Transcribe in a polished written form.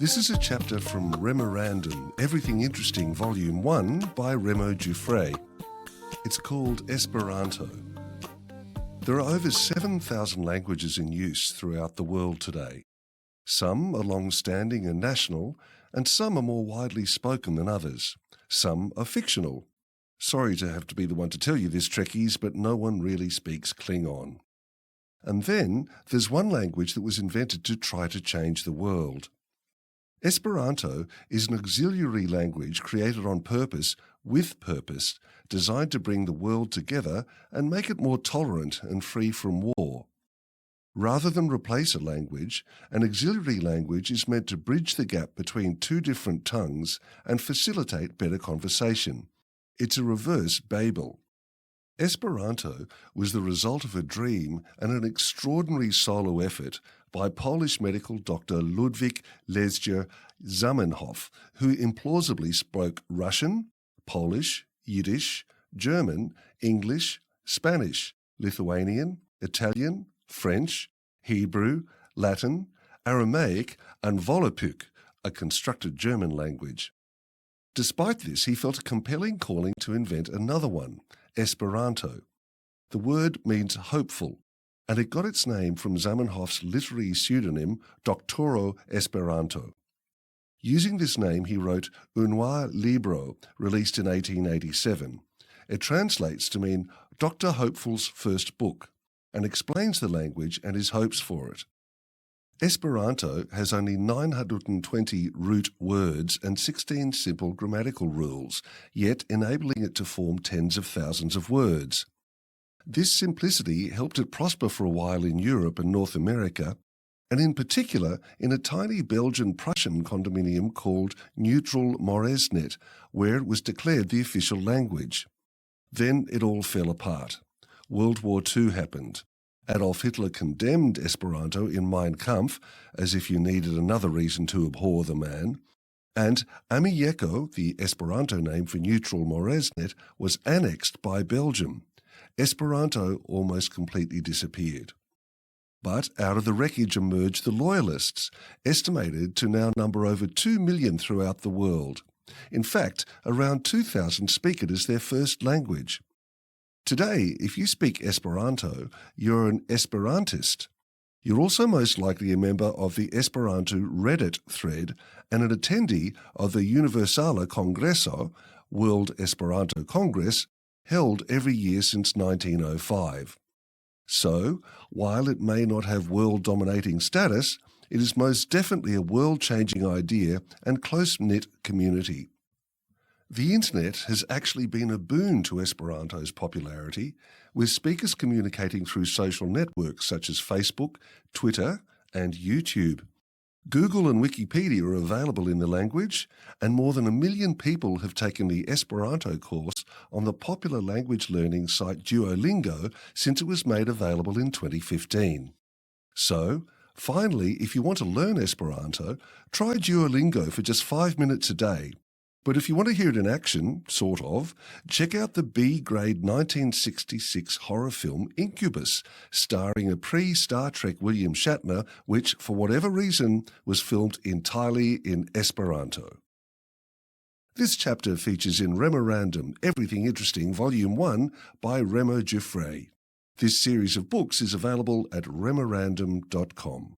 This is a chapter from REMORANDOM Everything Interesting Volume 1 by REMO Giuffré. It's called Esperanto. There are over 7,000 languages in use throughout the world today. Some are long-standing and national, and some are more widely spoken than others. Some are fictional. Sorry to have to be the one to tell you this, Trekkies, but no one really speaks Klingon. And then there's one language that was invented to try to change the world. Esperanto is an auxiliary language created on purpose, with purpose, designed to bring the world together and make it more tolerant and free from war. Rather than replace a language, an auxiliary language is meant to bridge the gap between two different tongues and facilitate better conversation. It's a reverse Babel. Esperanto was the result of a dream and an extraordinary solo effort by Polish medical Dr. Ludwik Leśniak Zamenhof, who implausibly spoke Russian, Polish, Yiddish, German, English, Spanish, Lithuanian, Italian, French, Hebrew, Latin, Aramaic, and Volapük, a constructed German language. Despite this, he felt a compelling calling to invent another one, Esperanto. The word means hopeful, and it got its name from Zamenhof's literary pseudonym Doctoro Esperanto. Using this name, he wrote Un Nuevo Libro, released in 1887. It translates to mean Dr. Hopeful's first book, and explains the language and his hopes for it. Esperanto has only 920 root words and 16 simple grammatical rules, yet enabling it to form tens of thousands of words. This simplicity helped it prosper for a while in Europe and North America, and in particular in a tiny Belgian-Prussian condominium called Neutral Moresnet, where it was declared the official language. Then it all fell apart. World War II happened. Adolf Hitler condemned Esperanto in Mein Kampf, as if you needed another reason to abhor the man, and Amieko, the Esperanto name for Neutral Moresnet, was annexed by Belgium. Esperanto almost completely disappeared. But out of the wreckage emerged the Loyalists, estimated to now number over 2 million throughout the world. In fact, around 2,000 speak it as their first language. Today, if you speak Esperanto, you're an Esperantist. You're also most likely a member of the Esperanto Reddit thread and an attendee of the Universala Congreso, World Esperanto Congress, held every year since 1905. So, while it may not have world-dominating status, it is most definitely a world-changing idea and close-knit community. The internet has actually been a boon to Esperanto's popularity, with speakers communicating through social networks such as Facebook, Twitter, and YouTube. Google and Wikipedia are available in the language, and more than 1 million people have taken the Esperanto course on the popular language learning site Duolingo since it was made available in 2015. So, finally, if you want to learn Esperanto, try Duolingo for just 5 minutes a day. But if you want to hear it in action, sort of, check out the B-grade 1966 horror film Incubus, starring a pre-Star Trek William Shatner, which, for whatever reason, was filmed entirely in Esperanto. This chapter features in REMORANDOM Everything Interesting Volume 1 by REMO Giuffré. This series of books is available at remorandom.com.